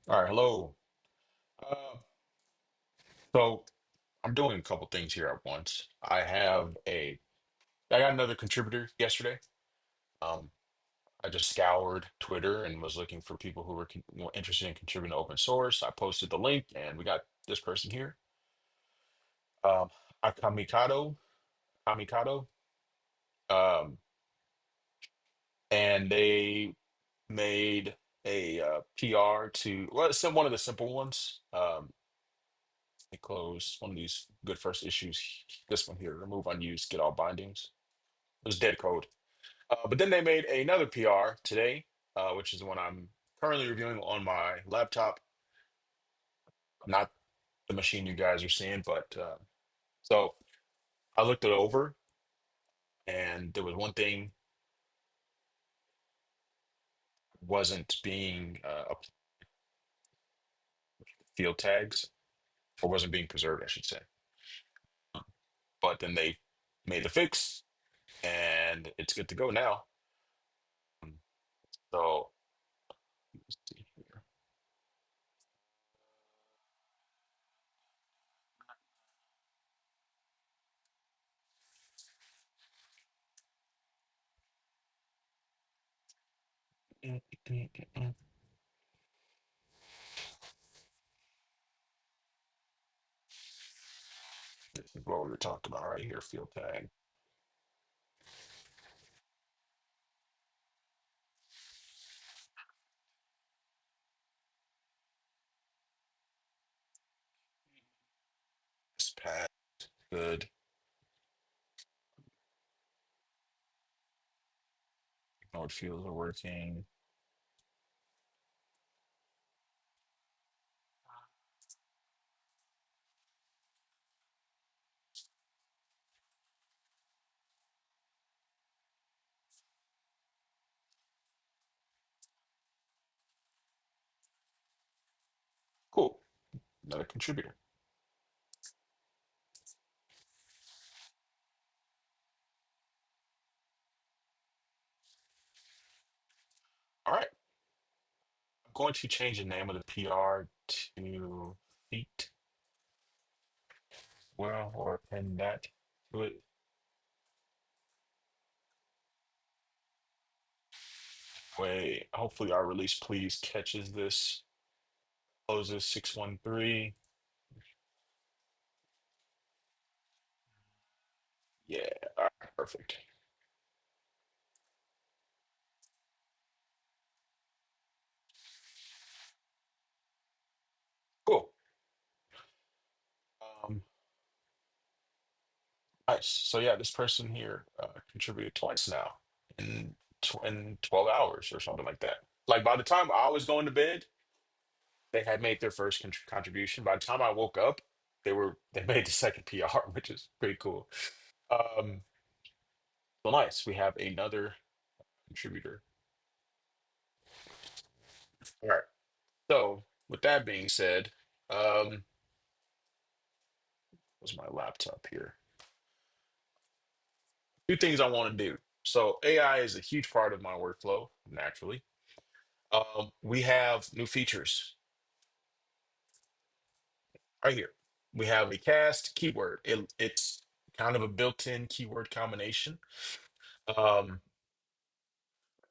All right, hello. Uh, so I'm doing a couple things here at once. I got another contributor yesterday. Um, I just scoured Twitter and was looking for people who were interested in contributing to open source. I posted the link, and we got this person here, um, Akamikado, Kamikado, um, and they made a PR to well, it's one of the simple ones. They close one of these good first issues. This one here, remove unused, get all bindings. It was dead code. But then they made another PR today, which is the one I'm currently reviewing on my laptop, not the machine you guys are seeing. But so I looked it over, and there was one thing wasn't being field tags or wasn't being preserved, I should say. But then they made the fix, and it's good to go now. So let's see here. Mm, mm, mm, mm. This is what we were talking about right here, field tag. This pad, good. Node fields are working. Cool. Another contributor. All right. I'm going to change the name of the PR to Feet. Well, or append that to it. Way. Hopefully, our release please catches this. Closes 613. Yeah. All right. Perfect. Cool. Um, nice. So yeah, this person here contributed twice now in 12 hours or something like that. Like by the time I was going to bed, they had made their first contribution. By the time I woke up, they made the second PR, which is pretty cool. Um, so nice. We have another contributor. All right. So with that being said, what's my laptop here? Two things I want to do. So AI is a huge part of my workflow, naturally. We have new features right here. We have a cast keyword. It's kind of a built-in keyword combination. Um,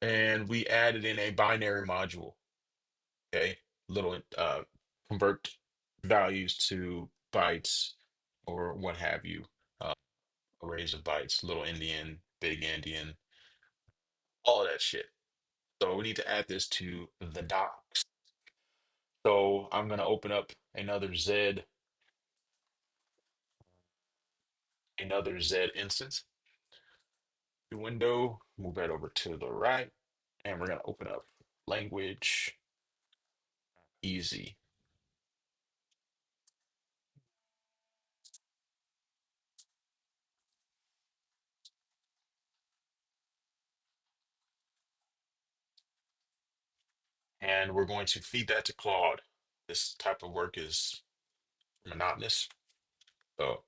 and we added in a binary module. Okay, little convert values to bytes or what have you. Uh, Arrays of bytes, little Indian, big Indian, all of that shit. So we need to add this to the docs. So I'm gonna open up another Z instance. The window, move that over to the right, and we're gonna open up language easy. And we're going to feed that to Claude. This type of work is monotonous. So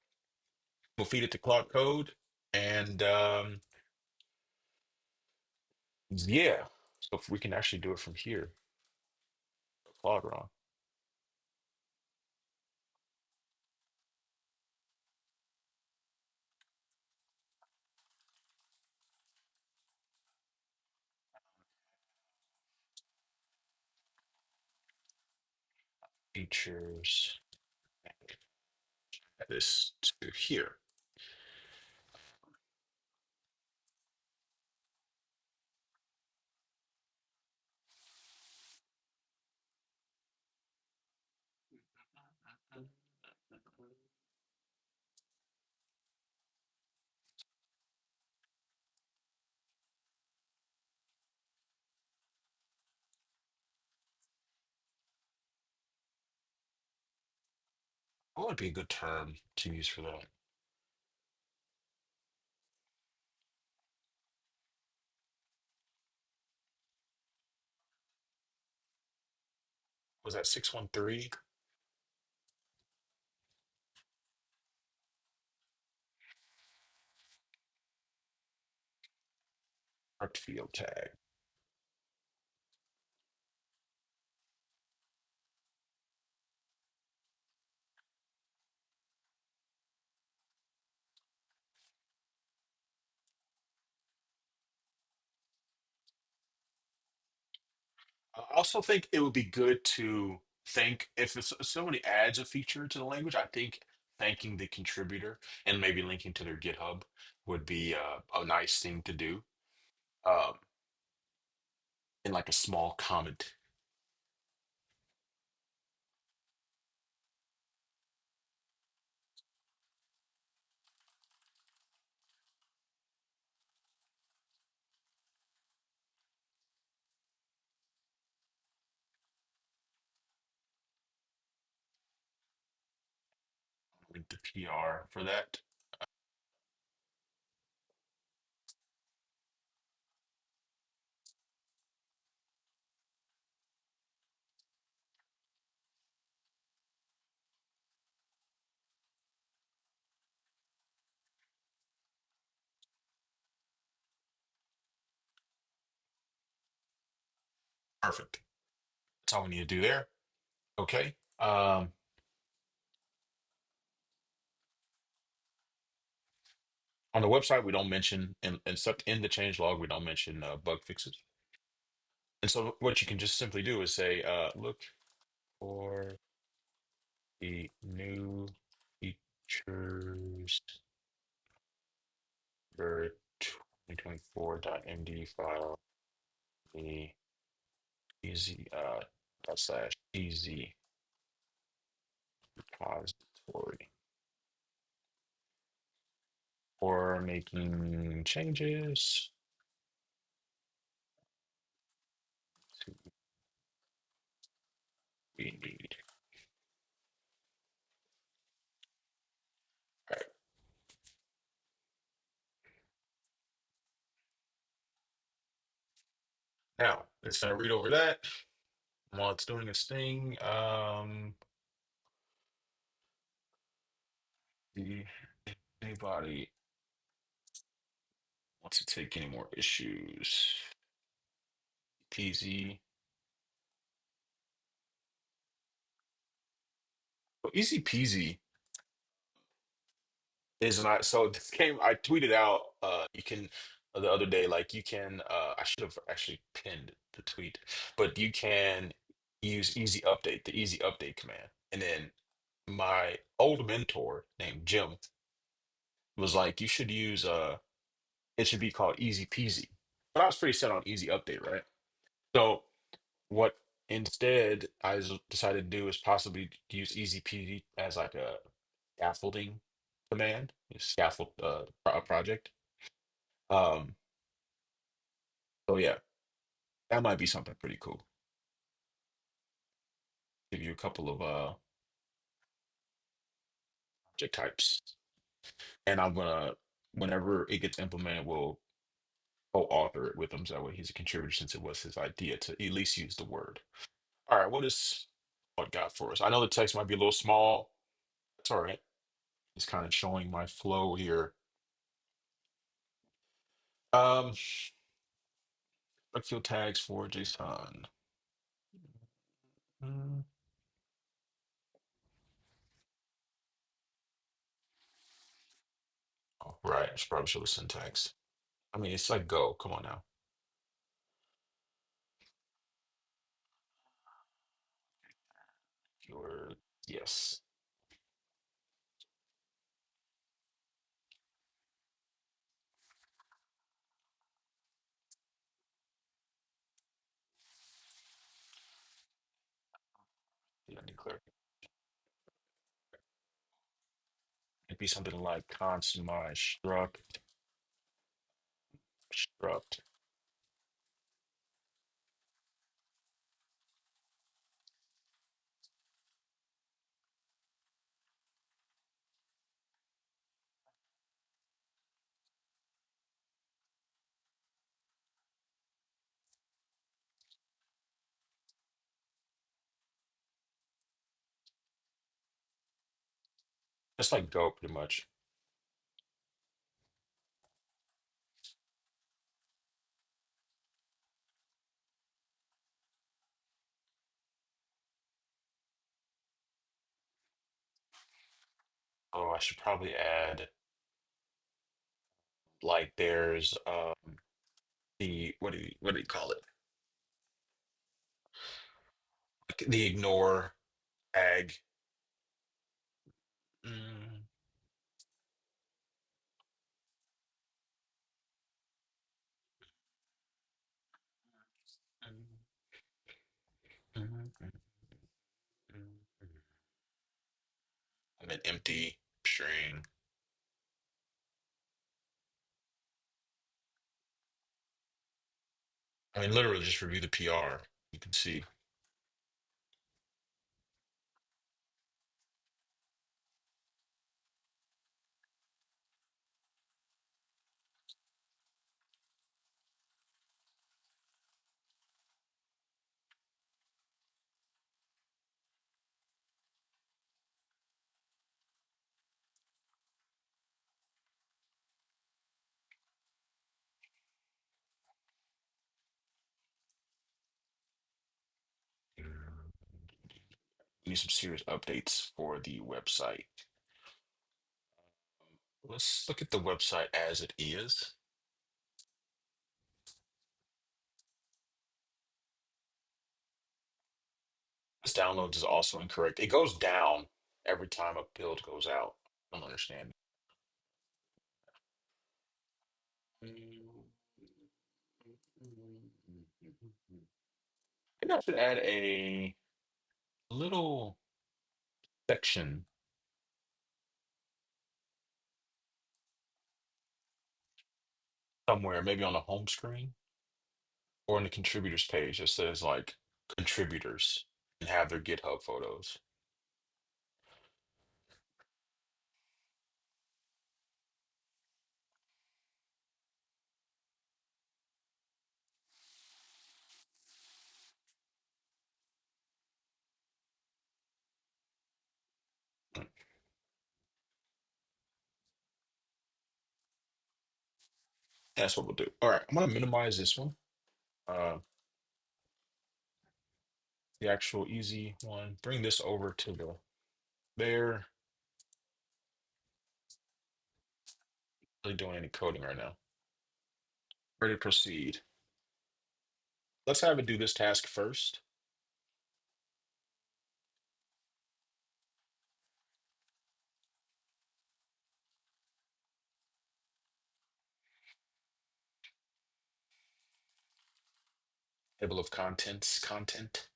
we'll feed it to Claude Code. And yeah, so if we can actually do it from here. Claude wrong. Features. Add this to here. What would be a good term to use for that? Was that 613? Art field tag. I also think it would be good to thank if somebody adds a feature to the language. I think thanking the contributor and maybe linking to their GitHub would be a nice thing to do. Um, in like a small comment with the PR for that. Perfect. That's all we need to do there. Okay. On the website, we don't mention and stuff in the change log, we don't mention bug fixes. And so what you can just simply do is say, look for the new features for 2024.md file, the easy dot slash easy repository for making changes to we need. All right. Now it's gonna read over that while it's doing its thing. The anybody wants to take any more issues? Peasy. Well, easy peasy is not so this came I tweeted out you can the other day like you can I should have actually pinned the tweet, but you can use easy update, the easy update command. And then my old mentor named Jim was like, you should use it should be called easy peasy. But I was pretty set on easy update, right? So what instead decided to do is possibly use easy peasy as like a scaffolding command, a scaffold a project. Um, so yeah, that might be something pretty cool. Give you a couple of object types, and I'm gonna whenever it gets implemented, we'll co-author it with him. So that way he's a contributor since it was his idea to at least use the word. All right, what is what got for us? I know the text might be a little small. It's all right. It's kind of showing my flow here. Um, field tags for JSON. I should probably show the syntax. I mean, it's like Go. Come on now. Keyword. Yes. Yeah, declare. It'd be something like const my struct. It's like Go pretty much. Oh, I should probably add like there's the what do you call it? Like the ignore tag. Mm, mm, mm, mm, mm. And then empty string. I mean, literally just review the PR. You can see. We need some serious updates for the website. Let's look at the website as it is. This download is also incorrect. It goes down every time a build goes out. I don't understand. Maybe I should add a little section somewhere, maybe on the home screen or in the contributors page that says like contributors and have their GitHub photos. That's what we'll do. All right, I'm gonna minimize this one. Uh, the actual easy one. Bring this over to the there. Really doing any coding right now. Ready to proceed. Let's have it do this task first. Table of contents, content.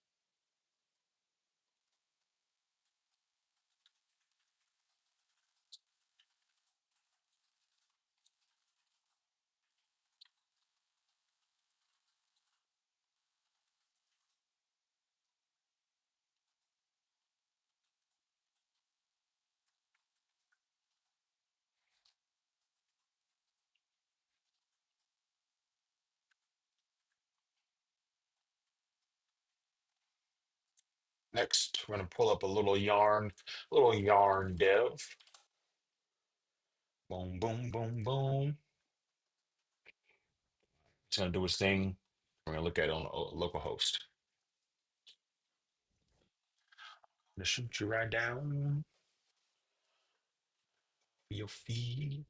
Next, we're gonna pull up a little yarn dev. Boom, boom, boom, boom. It's gonna do its thing. We're gonna look at it on local host. Gonna shoot you right down your feed.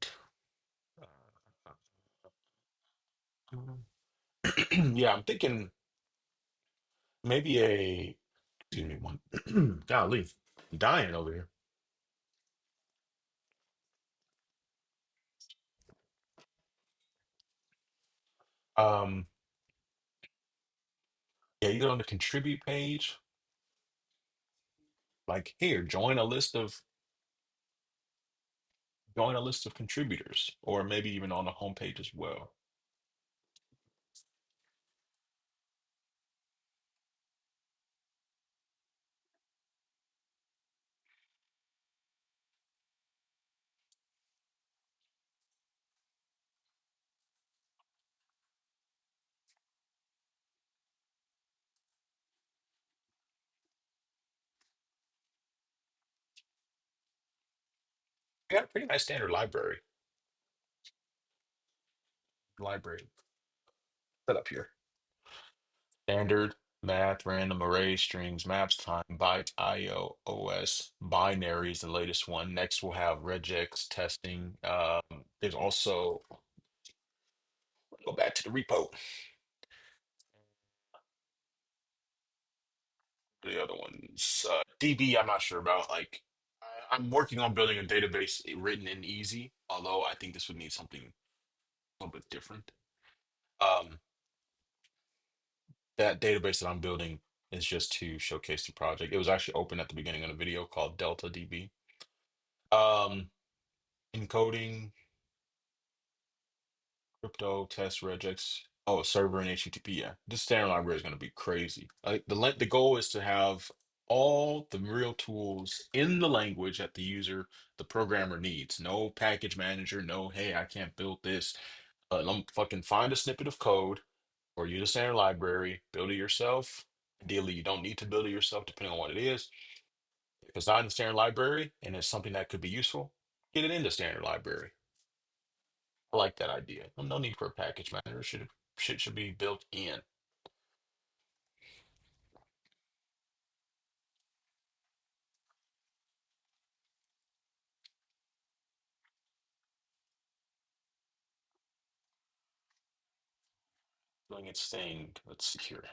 Yeah, I'm thinking maybe excuse me, one. Golly, I'm dying over here. Um, yeah, either on the contribute page, like here, join a list of contributors, or maybe even on the homepage as well. We got a pretty nice standard library set up here. Standard math, random array, strings, maps, time, bytes, IO, OS, binaries, the latest one. Next, we'll have regex testing. There's also, go back to the repo. The other ones, DB, I'm not sure about. Like, I'm working on building a database written in easy, although I think this would need something a little bit different. Um, that database that I'm building is just to showcase the project. It was actually open at the beginning of the video called Delta DB. Um, encoding, crypto, test, regex. Oh, server and HTTP. Yeah, this standard library is going to be crazy. Like the goal is to have all the real tools in the language that the programmer needs. No package manager. No, hey, I can't build this. Let me fucking find a snippet of code or use a standard library, build it yourself. Ideally, you don't need to build it yourself, depending on what it is. If it's not in the standard library and it's something that could be useful, get it in the standard library. I like that idea. No need for a package manager. Shit should be built in. Doing its thing. Let's see here.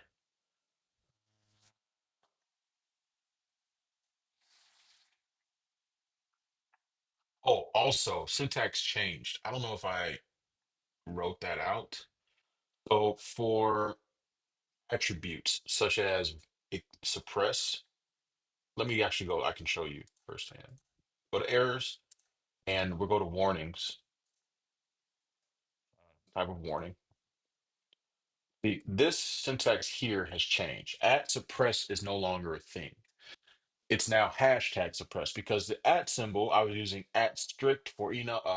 Oh, also, syntax changed. I don't know if I wrote that out. So for attributes such as suppress, let me actually go. I can show you firsthand. Go to errors and we'll go to warnings, type of warning. This syntax here has changed. At suppress is no longer a thing. It's now hashtag suppress because the at symbol I was using at strict for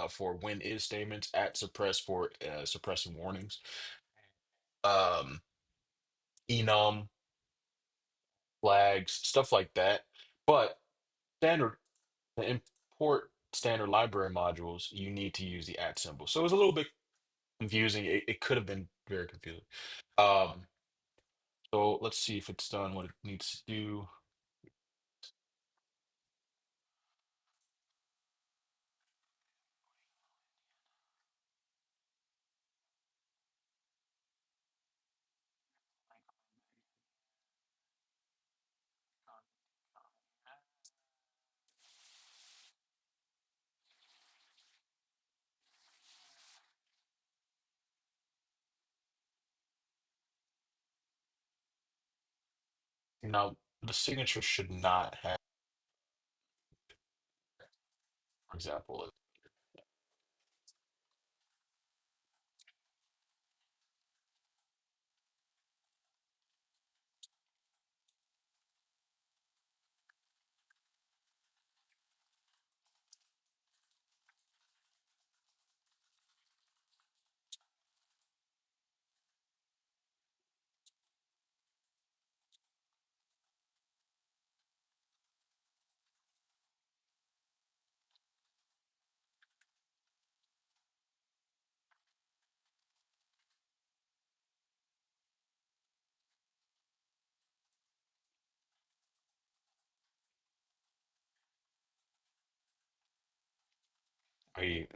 for when is statements, at suppress for suppressing warnings, um enum flags, stuff like that. But standard to import standard library modules, you need to use the at symbol. So it was a little bit confusing. It could have been very confusing. Um, so let's see if it's done what it needs to do. Now the signature should not have, for example,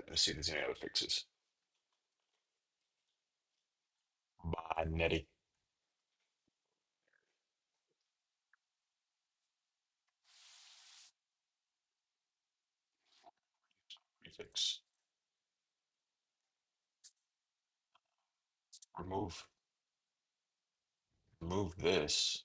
let's see if there's any other fixes. Netty prefix. Remove remove this.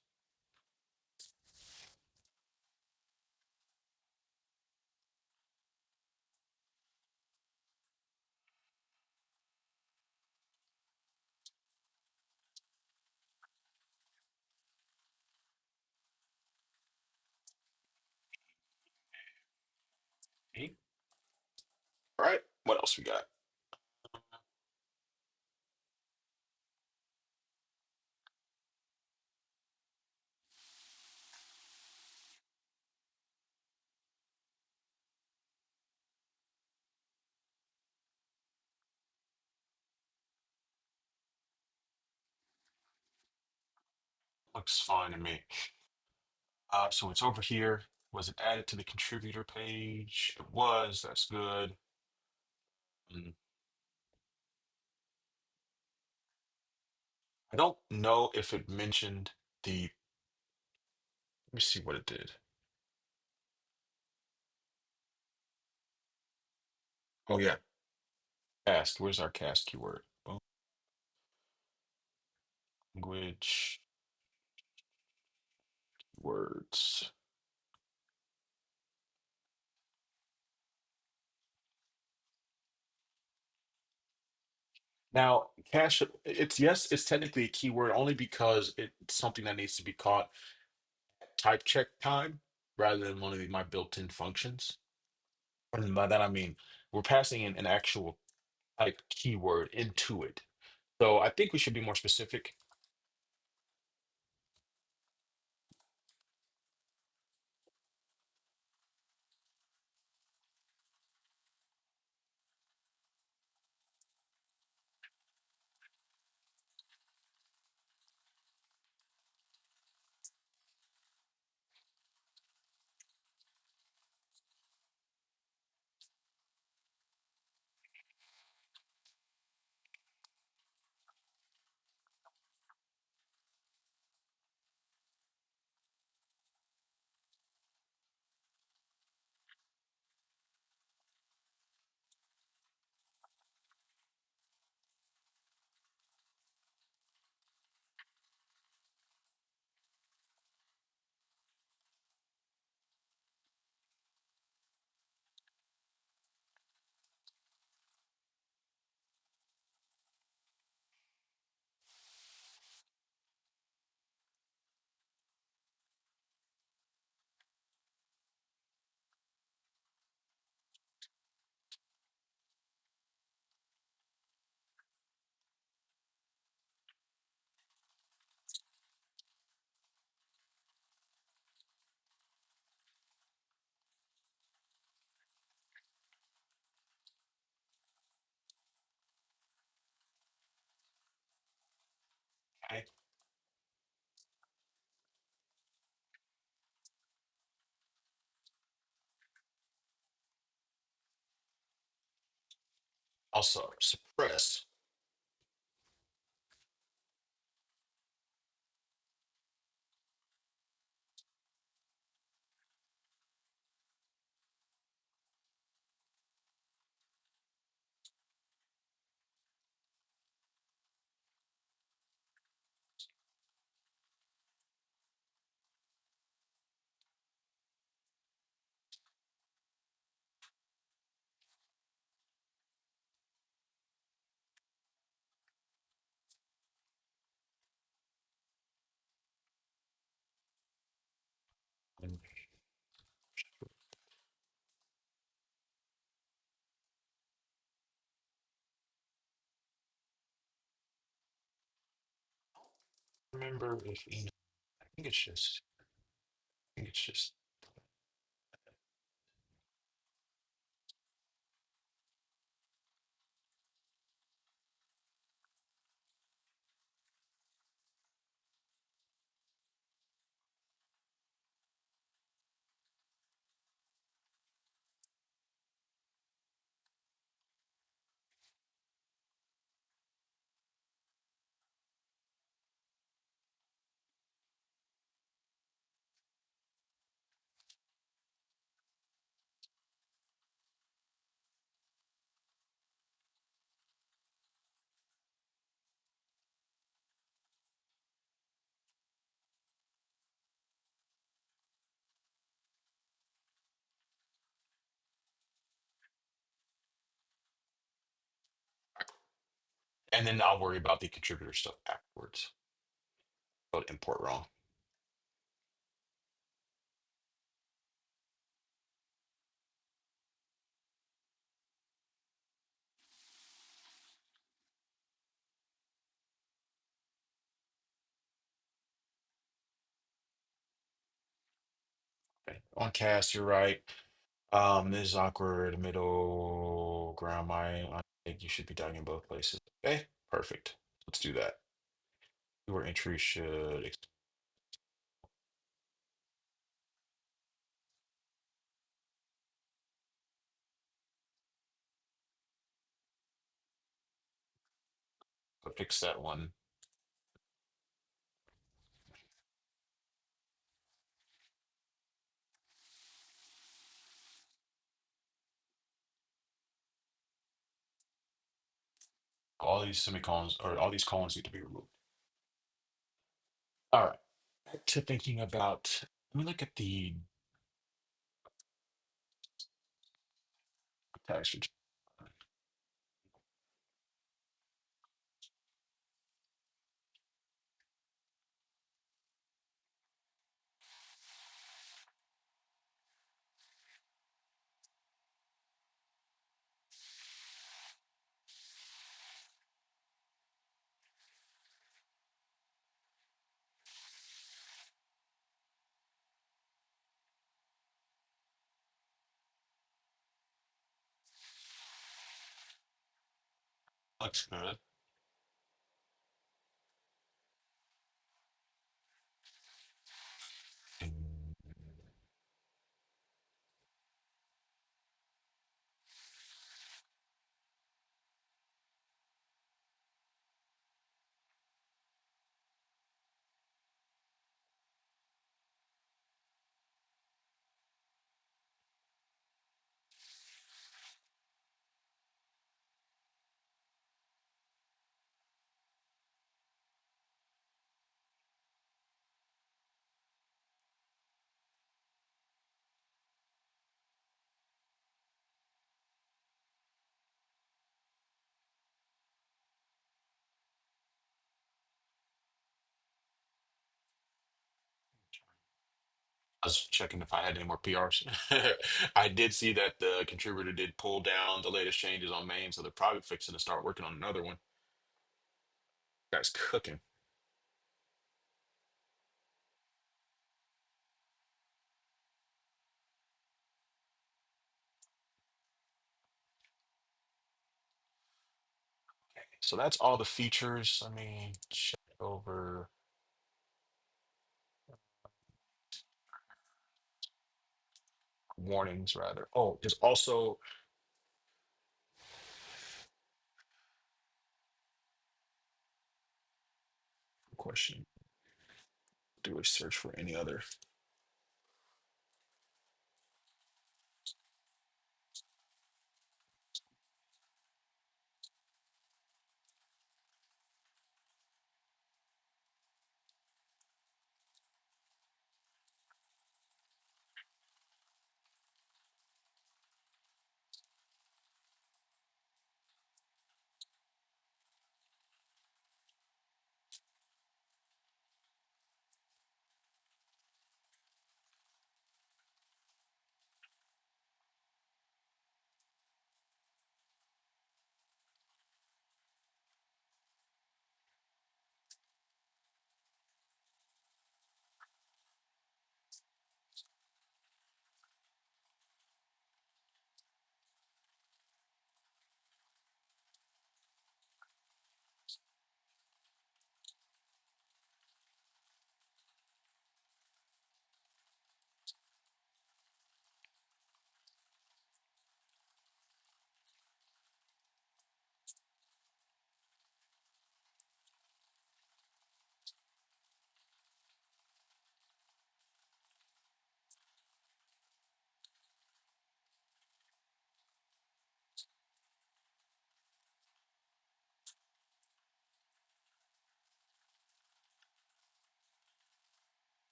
Okay. All right. What else we got? Looks fine to me. So it's over here. Was it added to the contributor page? It was. That's good. Mm, I don't know if it mentioned the. Let me see what it did. Oh yeah, cast. Where's our cast keyword? Oh, language words. Now, cache. It's yes, it's technically a keyword only because it's something that needs to be caught type check time rather than one of my built-in functions. And by that I mean we're passing in an actual type keyword into it. So I think we should be more specific. Okay. Also suppress. And remember if I think it's just I think it's just And then I'll worry about the contributor stuff afterwards. But import wrong. Okay. On cast, you're right. This is awkward. Middle ground. I think you should be tagging both places. Okay, perfect. Let's do that. Your entry should fix that one. All these semicolons or all these colons need to be removed. All right. Back to thinking about. Let me look at the tax. Looks good. Mm, I was checking if I had any more PRs. I did see that the contributor did pull down the latest changes on main, so they're probably fixing to start working on another one. Guy's cooking. So that's all the features. Let me check over warnings rather. Oh, there's also a question. Do a search for any other.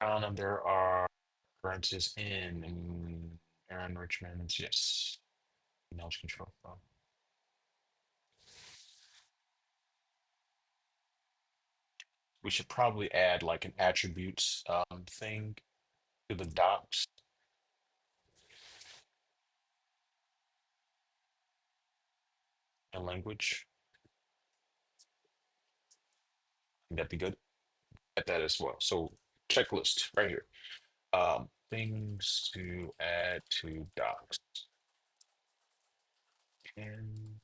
There are occurrences in error enrichment. Yes. Knowledge control. We should probably add like an attributes thing to the docs and language. That'd be good at that as well. So checklist right here. Things to add to docs. And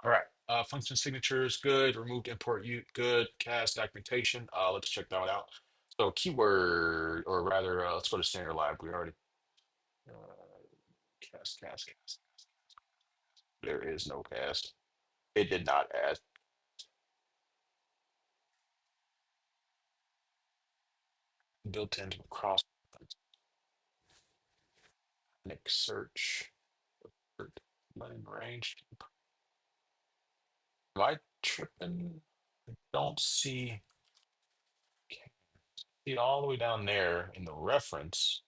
all right. Function signatures, good. Removed import you good. Cast documentation. Let's check that one out. So keyword, or rather, let's go to standard library already. Uh, cast. There is no cast. It did not add built-in cross next search. Line range. Am I tripping? I don't see. Can't see all the way down there in the reference.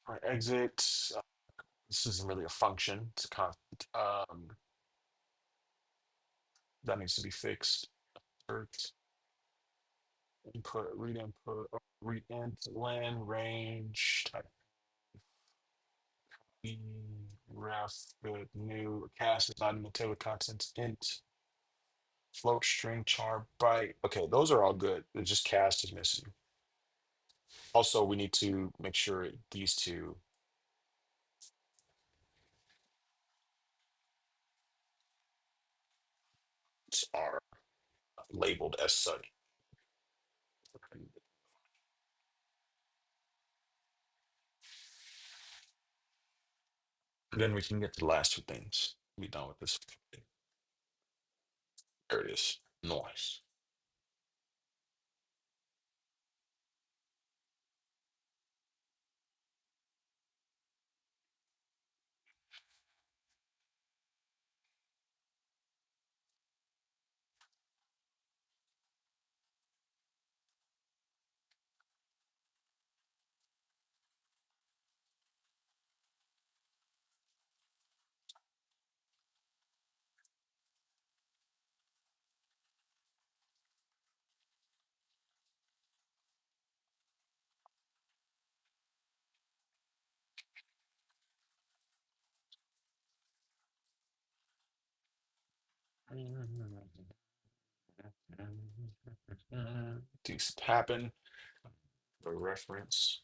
All right, exit. This isn't really a function. It's a constant. That needs to be fixed. First, input, read input, read int, len, range, type E, ref, good, new, cast is not in the table of contents, int, float, string, char, byte. Okay, those are all good. It's just cast is missing. Also, we need to make sure these two are labeled as such. Then we can get to the last two things. Be done with this. There it is. Noise. Things happen. The reference.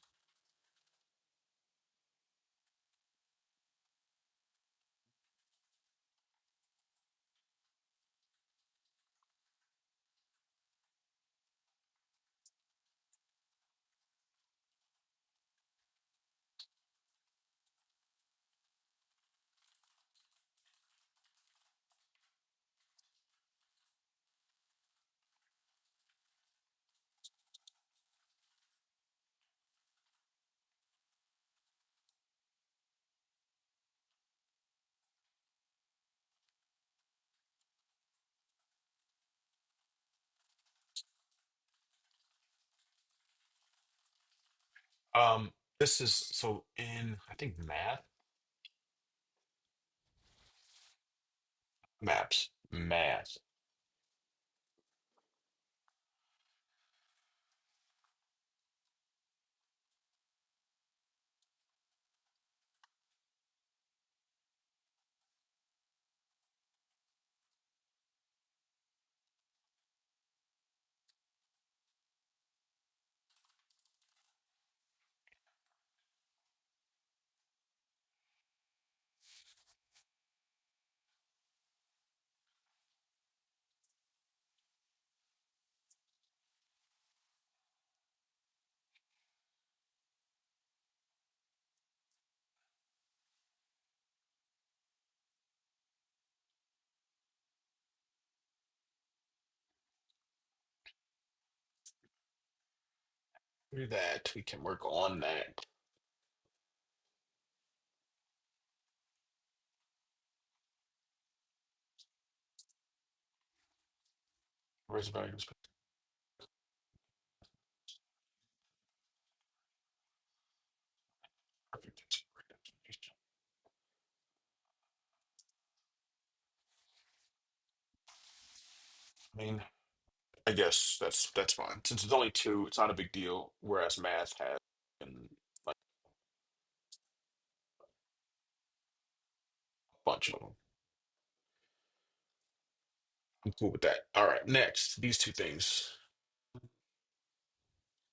This is so in I think math. Do that. We can work on that. Where's values? Perfect. I mean, I guess that's fine. Since it's only two, it's not a big deal. Whereas math has and like a bunch of them. I'm cool with that. All right, next, these two things.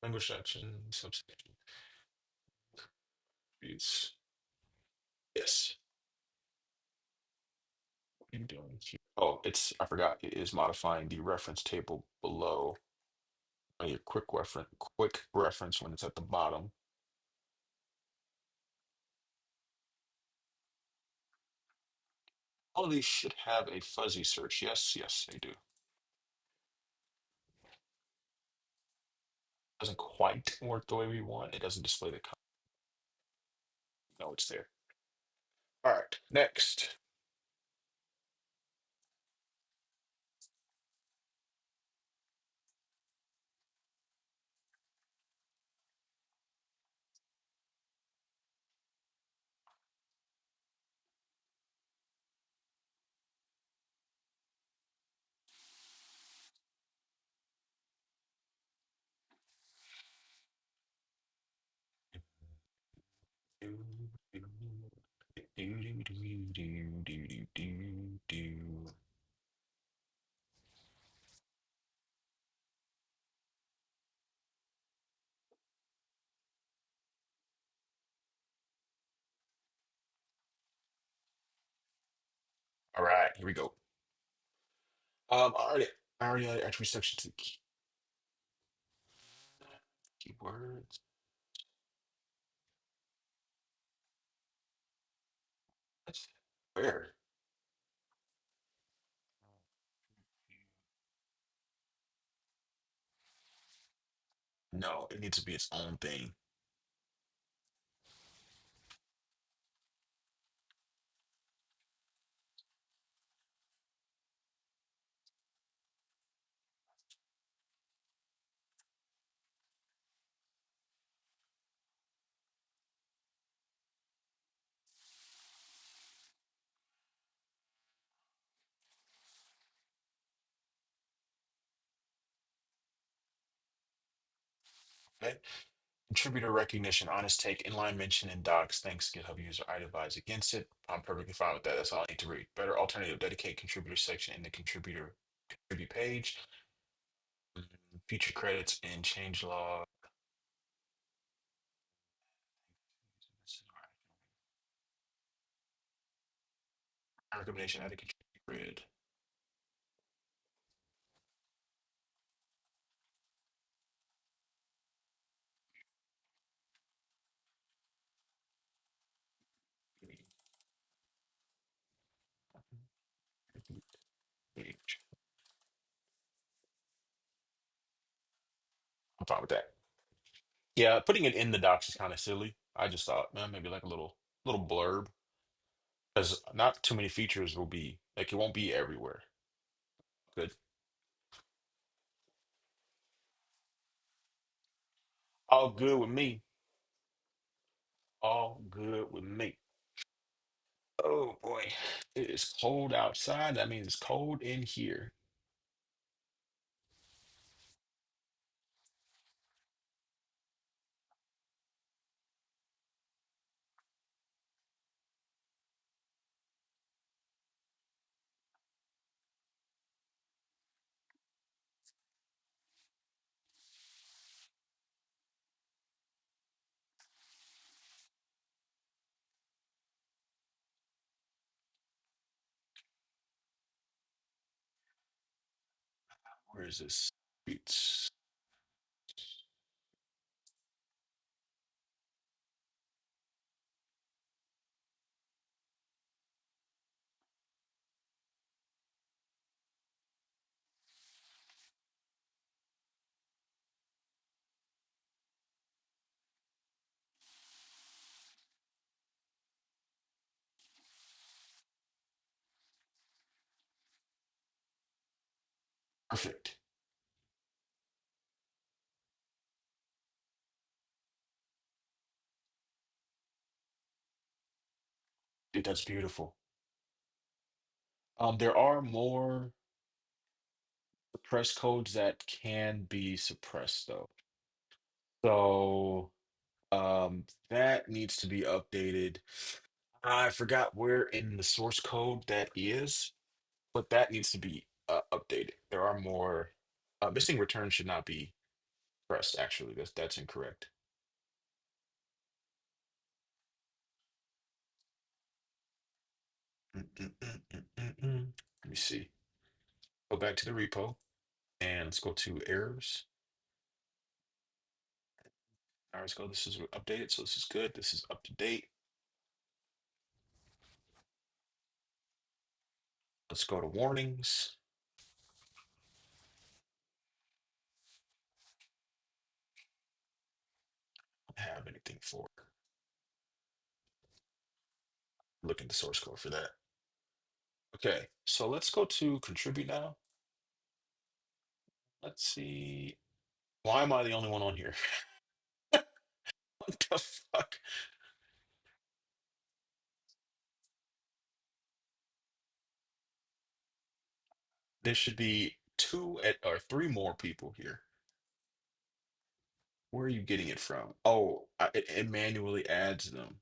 Language section, subsection, use. Yes. What are you doing here? Oh, it's I forgot. It is modifying the reference table below on your quick reference when it's at the bottom. All of these should have a fuzzy search. Yes, yes, they do. Doesn't quite work the way we want. It doesn't display the no, it's there. All right, next. Do, do, do, do, do. All right, here we go. I already added attribute section to the keywords. That's where? No, it needs to be its own thing. Okay. Contributor recognition, honest take, inline mention in docs. Thanks, GitHub user. I advise against it. I'm perfectly fine with that. That's all I need to read. Better alternative, dedicate contributor section in the contributor contribute page. Feature credits and change log. Recommendation, add a contribute grid. Page. I'm fine with that. Yeah, putting it in the docs is kind of silly. I just thought, man, maybe like a little blurb, because not too many features will be like it won't be everywhere. Good. All good with me. All good with me. Oh boy, it is cold outside. That means it's cold in here. Where is this? It's perfect. Dude, that's beautiful. There are more suppressed codes that can be suppressed though. So that needs to be updated. I forgot where in the source code that is, but that needs to be updated. There are more missing returns should not be pressed, actually. That's incorrect. Let me see. Go back to the repo and let's go to errors. All right, let's go. This is updated, so this is good. This is up to date. Let's go to warnings. I don't have anything for it. Look at the source code for that. Okay, so let's go to contribute now. Let's see. Why am I the only one on here? What the fuck? There should be or three more people here. Where are you getting it from? Oh, it manually adds them.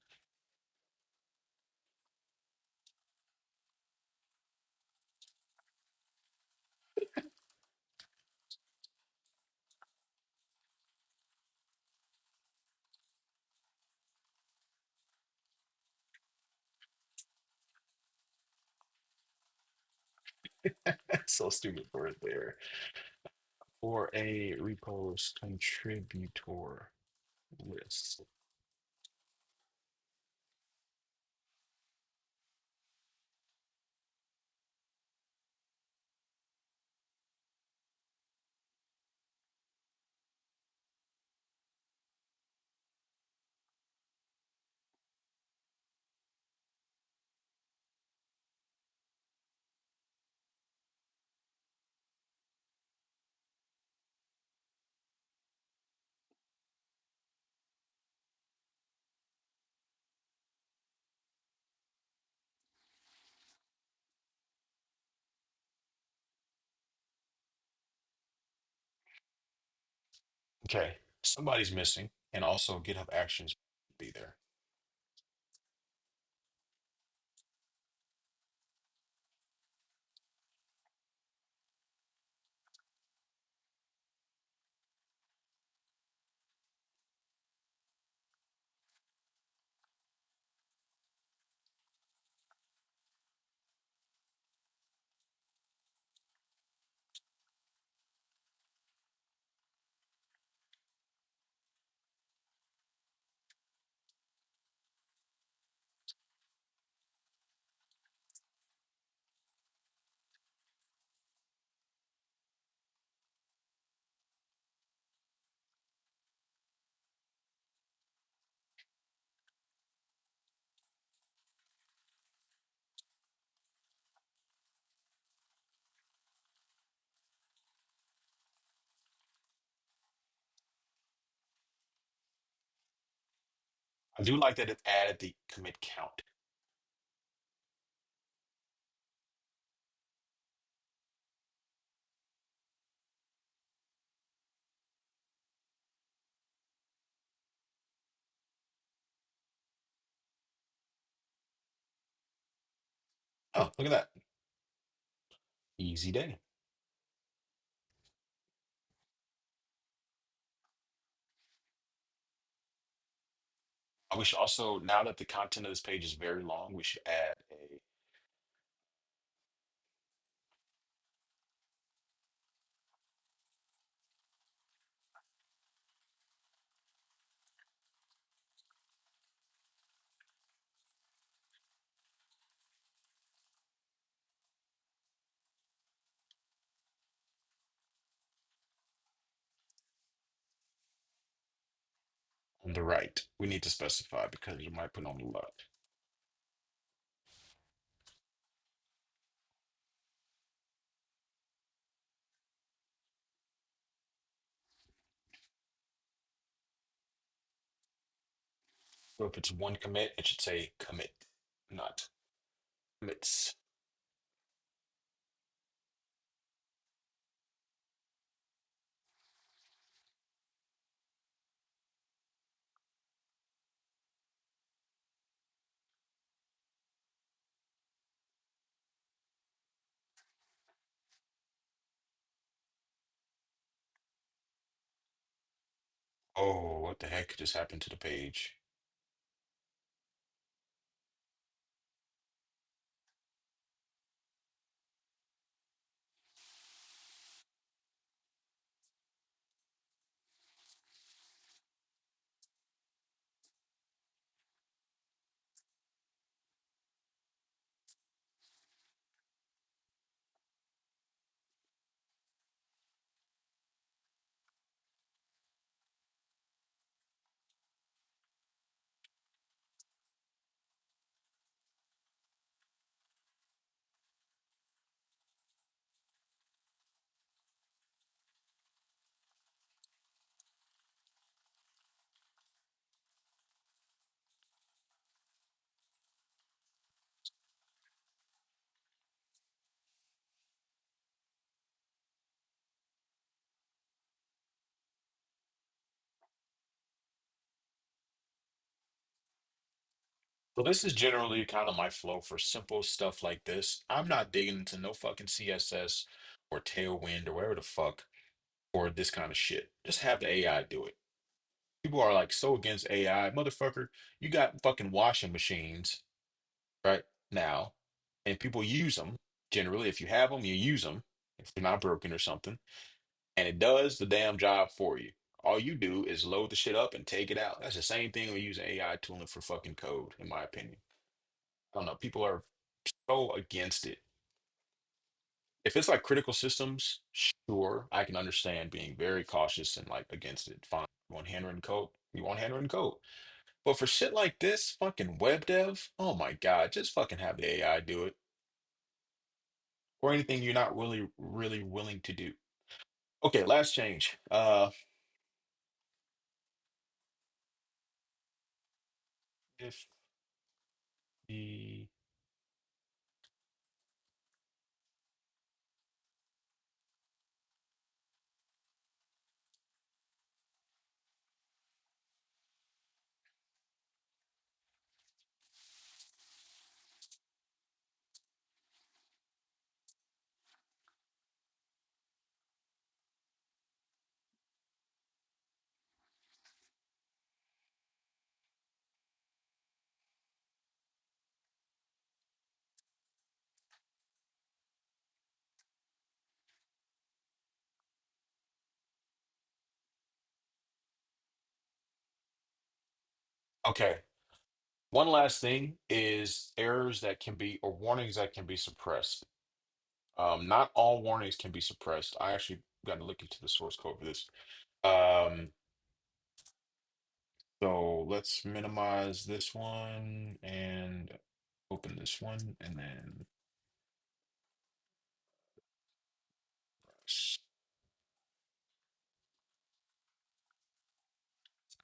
So stupid for it there. Or a repos contributor list. Okay, somebody's missing, and also GitHub Actions be there. I do like that it added the commit count. Oh, look at that. Easy day. We should also, now that the content of this page is very long, we should add a, on the right. We need to specify because you might put on the left. So if it's one commit, it should say commit, not commits. Oh, what the heck just happened to the page? So this is generally kind of my flow for simple stuff like this. I'm not digging into no fucking CSS or Tailwind or whatever the fuck for this kind of shit. Just have the AI do it. People are like so against AI. Motherfucker, you got fucking washing machines right now, and people use them. Generally, if you have them, you use them if they're not broken or something, and it does the damn job for you. All you do is load the shit up and take it out. That's the same thing we use AI tooling for fucking code, in my opinion. I don't know. People are so against it. If it's like critical systems, sure, I can understand being very cautious and like against it. Fine. You want handwritten code? You want handwritten code. But for shit like this, fucking web dev, oh my God, just fucking have the AI do it. Or anything you're not really, really willing to do. Okay, last change. If the Okay, one last thing is errors that can be or warnings that can be suppressed. Not all warnings can be suppressed. I actually got to look into the source code for this. Um, so let's minimize this one and open this one and then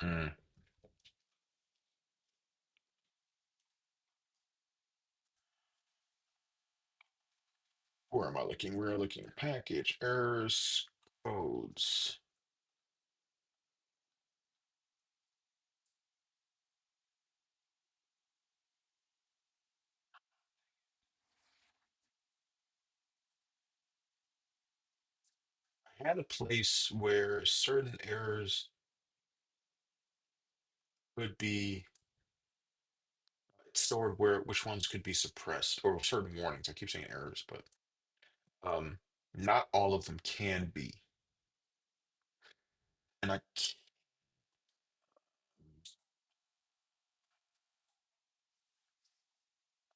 Mm, where am I looking? We're looking at package errors, codes. I had a place where certain errors could be stored where which ones could be suppressed or certain warnings. I keep saying errors, but um, not all of them can be. And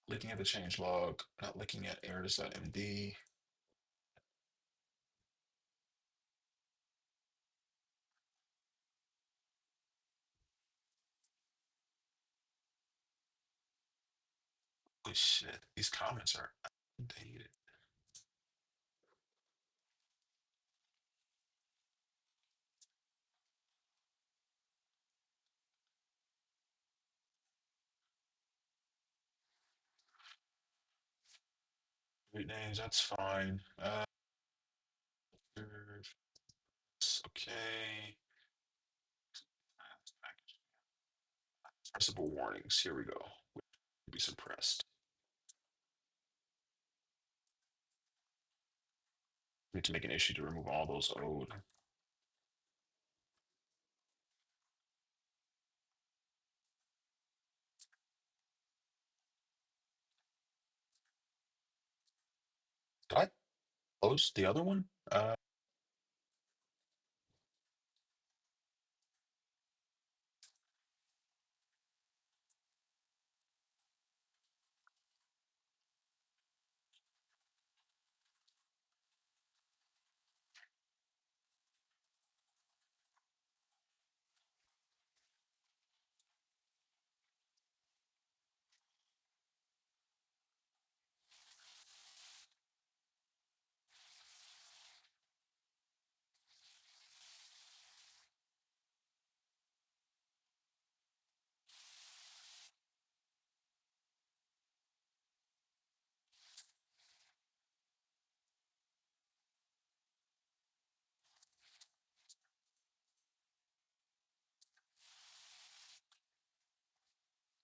looking at the change log, not looking at errors.md. Holy shit, these comments are outdated. Great names, that's fine. Okay. Suppressible warnings. Here we go. Be suppressed. Need to make an issue to remove all those old. Did I close the other one?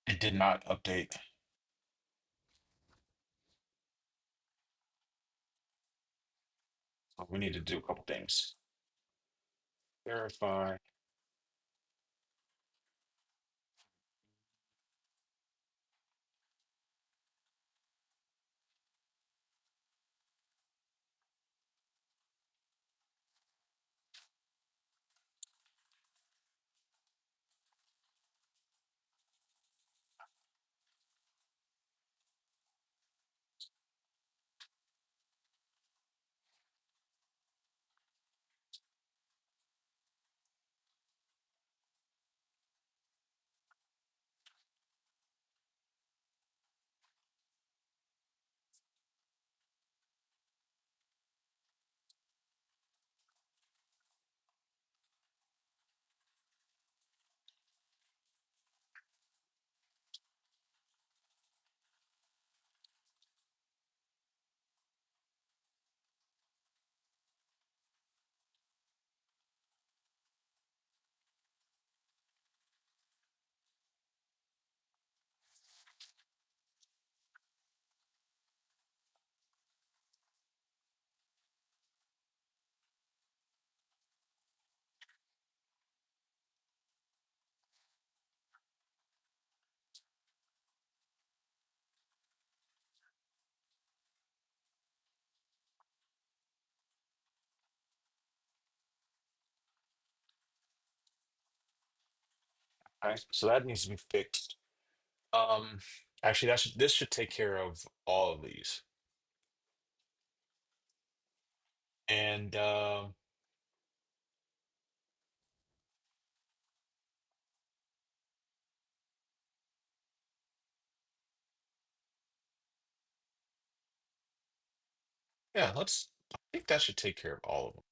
It did not update. So we need to do a couple things. Verify. Okay, so that needs to be fixed. Um, Actually, this should take care of all of these. And yeah, I think that should take care of all of them.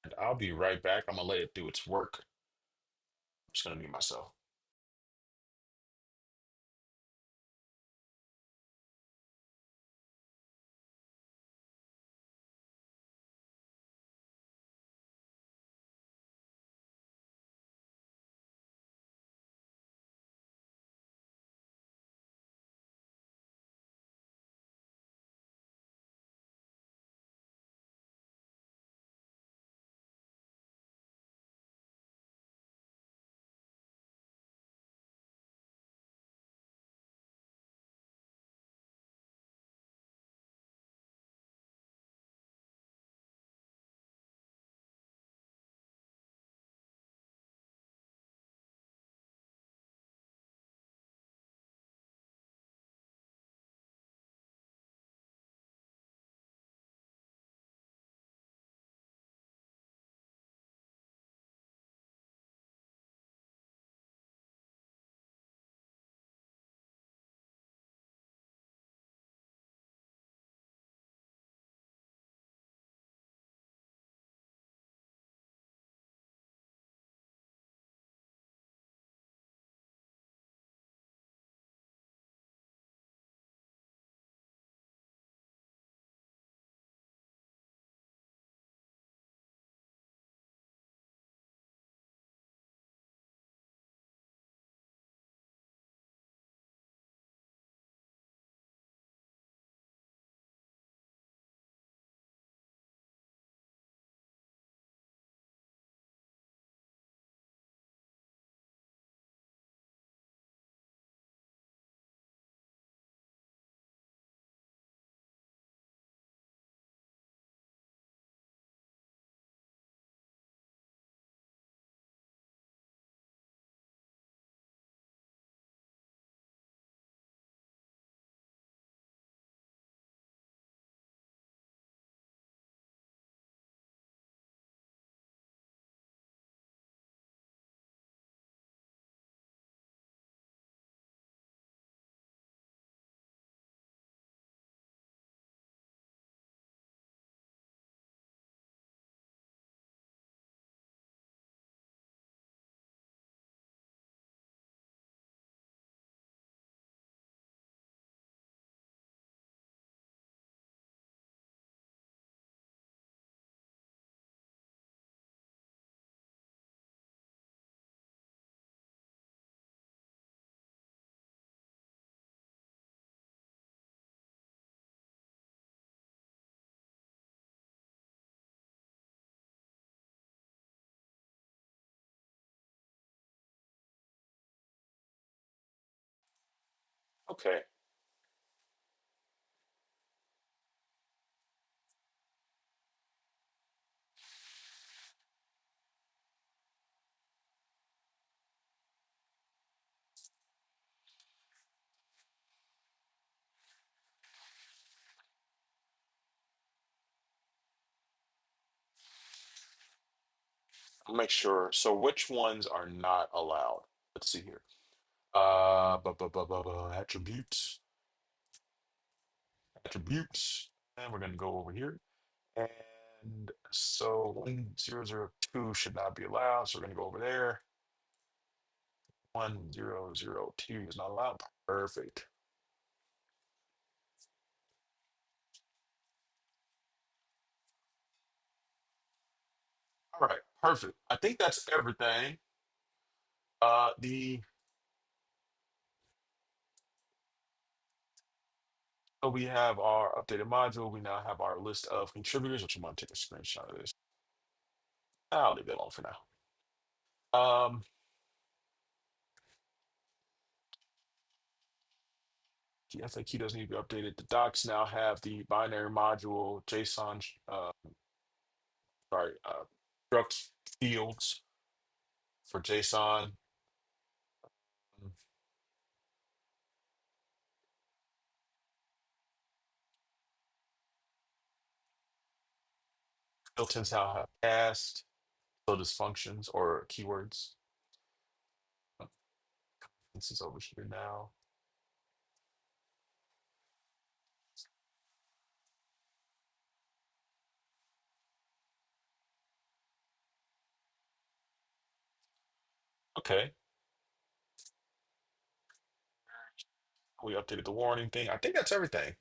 And I'll be right back. I'm gonna let it do its work. I'm just gonna mute myself. Okay. I'll make sure. So which ones are not allowed? Let's see here. Attributes, attributes, and we're gonna go over here. And so 1002 should not be allowed. So we're gonna go over there. 1002 is not allowed. Perfect. All right, perfect. I think that's everything. The So we have our updated module. We now have our list of contributors, which I'm gonna take a screenshot of this. I'll leave it alone for now. Um, the FAQ doesn't need to be updated. The docs now have the binary module JSON, sorry, struct fields for JSON. Built-ins how have cast, so does functions or keywords. This is over here now. Okay, we updated the warning thing. I think that's everything.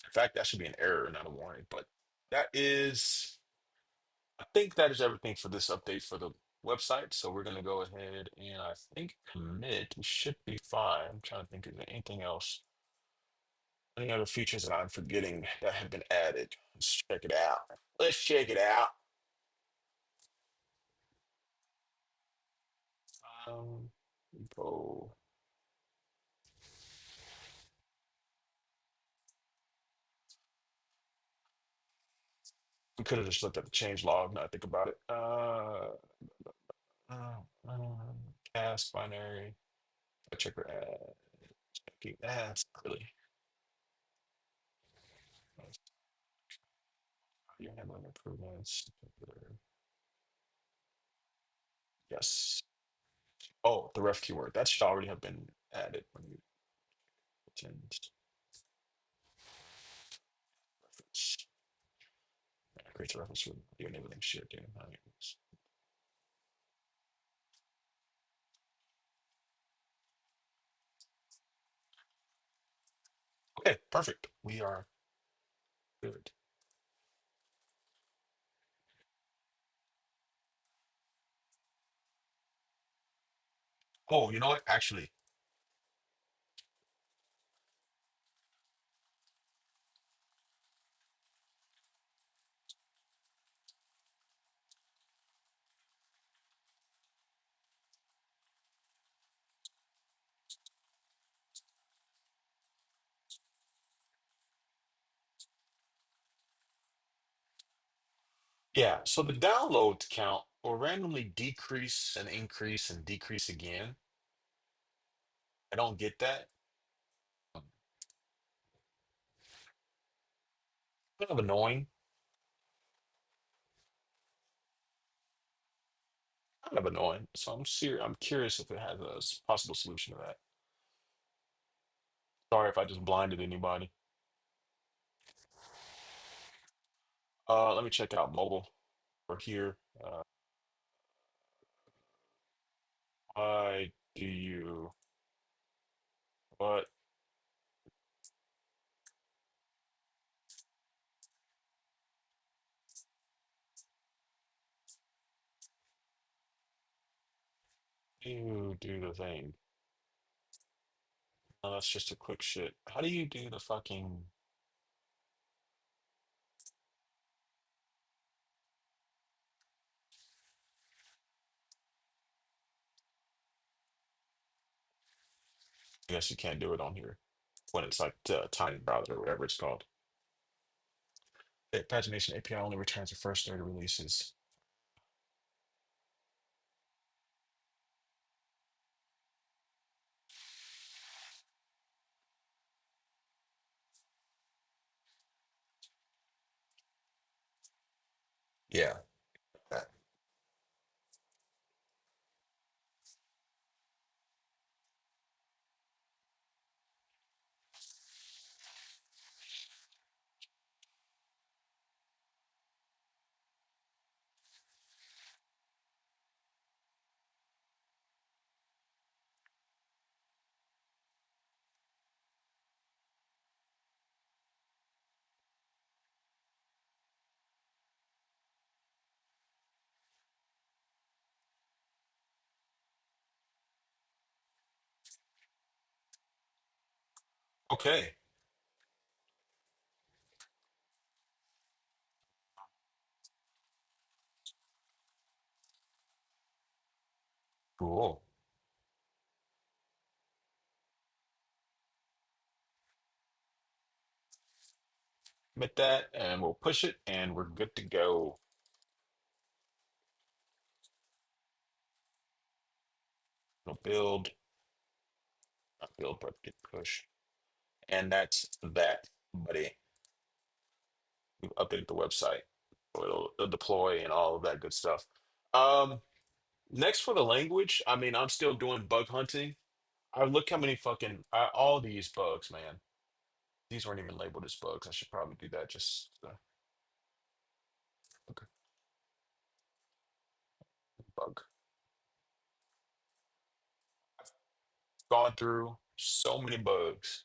In fact, that should be an error, not a warning. But that is, I think that is everything for this update for the website. So we're going to go ahead and I think commit. We should be fine. I'm trying to think, is there anything else? Any other features that I'm forgetting that have been added? Let's check it out. Let's check it out. Um, go. We could have just looked at the change log. Now I think about it. Uh, cast binary. Checker add. Checking ads. Really. You're handling improvements. Yes. Oh, the ref keyword. That should already have been added when you changed reference. Creates a reference with your enabling shared data. Okay, perfect. We are good. Oh, you know what? Actually, yeah. So the download count will randomly decrease and increase and decrease again. I don't get that. Kind of annoying. Kind of annoying. So I'm serious. I'm curious if it has a possible solution to that. Sorry if I just blinded anybody. Let me check out mobile or here. Why do what do you do the thing? No, that's just a quick shit. How do you do the fucking? I guess you can't do it on here when it's like the tiny browser or whatever it's called. The pagination API only returns the first 30 releases. Yeah. that- Okay. Cool. Submit that, and we'll push it, and we're good to go. We'll build, not build, but get push. And that's that, buddy. We've updated the website. So it'll deploy and all of that good stuff. Um, Next for the language, I mean, I'm still doing bug hunting. I look how many fucking all these bugs, man. These weren't even labeled as bugs. I should probably do that. Just okay, bug. Gone through so many bugs,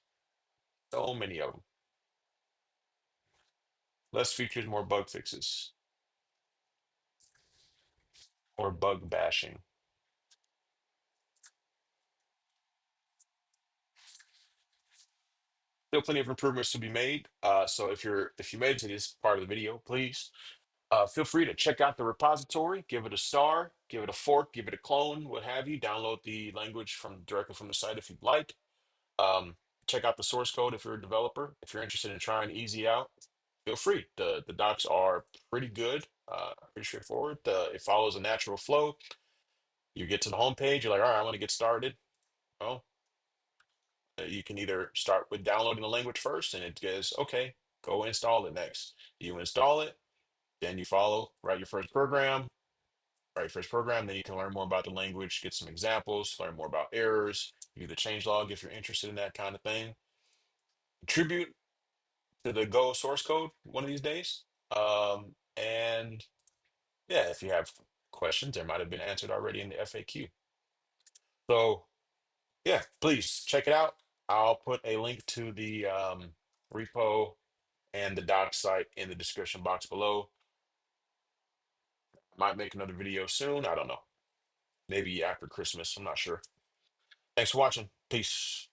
so many of them. Less features, more bug fixes, or bug bashing. Still plenty of improvements to be made. So if you made it to this part of the video, please feel free to check out the repository, give it a star, give it a fork, give it a clone, what have you. Download the language from directly from the site if you'd like. Um, Check out the source code if you're a developer. If you're interested in trying easy out, feel free. The docs are pretty good, pretty straightforward. It follows a natural flow. You get to the homepage, you're like, all right, I want to get started. Well, you can either start with downloading the language first, and it goes, okay, go install it next. You install it, then you follow, write your first program, then you can learn more about the language, get some examples, learn more about errors, do the changelog if you're interested in that kind of thing. Contribute to the Go source code one of these days. And yeah, if you have questions, there might have been answered already in the FAQ. So yeah, please check it out. I'll put a link to the repo and the doc site in the description box below. Might make another video soon. I don't know. Maybe after Christmas. I'm not sure. Thanks for watching. Peace.